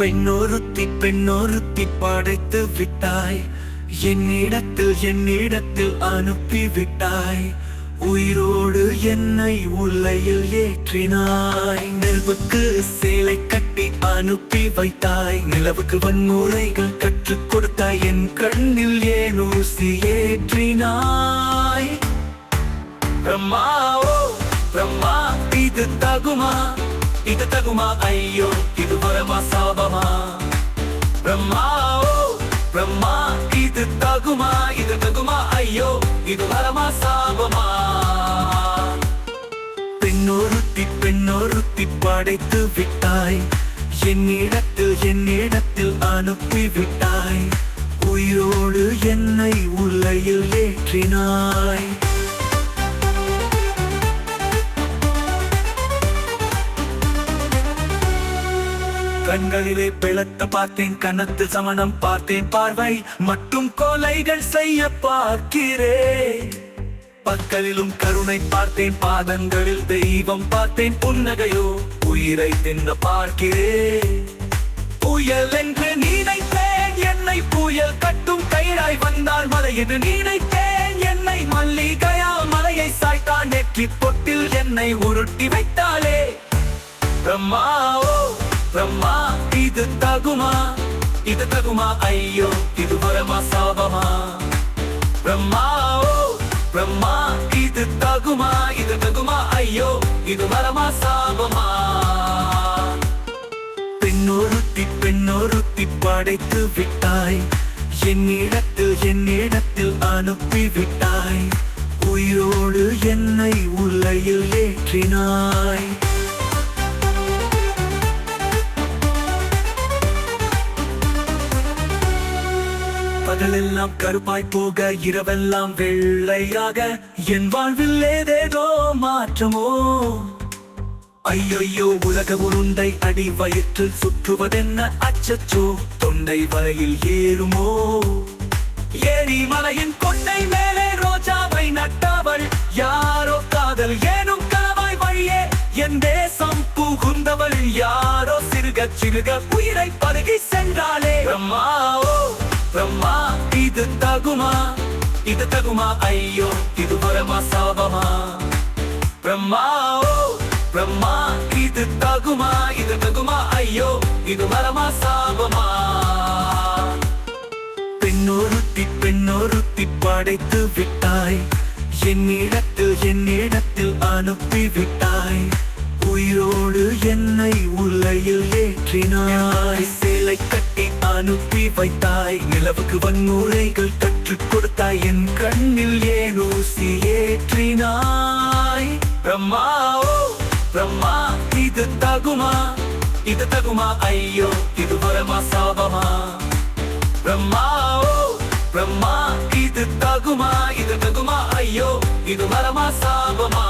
பெண்ணொருத்தி படைத்து விட்டாய். என்னிடத்தில் அனுப்பி விட்டாய். உயிரோடு என்னை உள்ளையில் ஏற்றினாய். நிலவுக்கு சேலை கட்டி அனுப்பி வைத்தாய். நிலவுக்கு வன்முறைகள் கற்றுக் கொடுத்தாய். என் கண்ணில் ஏன் ஊசி ஏற்றினாய். பிரம்மா, ஓ பிரம்மா, இது தகுமா ஐயோ, இது வரமா சாபமா. பிரம்மா, ஓ பிரம்மா, இது தகுமா ஐயோ, இது வரமா சாபமா. பெண்ணொருத்தி படைத்து விட்டாய். என்னிடத்தில் அனுப்பி விட்டாய். உயிரோடு என்னை உள்ளையில் ஏற்றினாய். கண்களிலே பிளத்த பார்த்தேன், கன்னத்தில் சமணம் பார்த்தேன். பார்வை மட்டும் கொலைகள் செய்ய பார்க்கிறேன். பற்களிலும் கருணை பார்த்தேன், பாதங்களில் தெய்வம் பார்த்தேன். புன்னகையோ உயிரை தின்ன பார்க்கிறேன். புயல் என்று நினைத்தேன், என்னை புயல் கட்டும் கயிறாய் வந்தால் மலை என்று நினைத்தேன். என்னை மல்லிகையால் மலையை சாய்த்தான். நெற்றி பொட்டில் என்னை உருட்டி வைத்தாளே. பிரம்மா, ஓ பிரம்மா, இது தகுமா ஐயோ, இது வரமா சாபமா. பிரம்மா, ஓ பிரம்மா, இது தகுமா ஐயோ, இது வரமா சாபமா. பெண்ணொருத்தி படைத்து விட்டாய். என்னிடத்தில் அனுப்பி விட்டாய். உயிரோடு என்னை உள்ளையில் ஏற்றினாய். பகலெல்லாம் கருப்பாய் போக, இரவெல்லாம் வெள்ளையாக, என் வாழ்வில் ஏதேதோ மாற்றமோ. ஐயோ, உலக உருண்டை அடி வயிற்றில் சுற்றுவதென்ன அச்சச்சோ. தொண்டை வரையில் ஏறுமோ. ஏரி மலையின் கொண்டை மேலே ரோஜாவை நட்டவள் யாரோ. காதல் ஏனும் கனவாய் வழியே என் தேசம் புகுந்தவள் யாரோ. சிறுக உயிரை பருகி சென்றாளே. பிரம்மா, ஓ பிரம்மா, இது தகுமா ஐயோ, இது வரமா சாபமா. பிரம்மா, ஓ பிரம்மா, இது தகுமா ஐயோ, இது வரமா சாபமா. பெண்ணொருத்தி படைத்து விட்டாய். என்னிடத்தில் அனுப்பி விட்டாய். உயிரோடு என்னை உள்ளையில் ஏற்றினாய். சேலை கட்டி அனுப்பி வைத்தாய். நிலவுக்கு வன்முறைகள் கற்றுக் கொடுத்தாய். என் கண்ணில் ஏன் ஊசி ஏற்றினாய். பிரம்மா, ஓ பிரம்மா, இது தகுமா ஐயோ, இது வரமா சாபமா. பிரம்மா, ஓ பிரம்மா, இது தகுமா ஐயோ, இது வரமா சாபமா.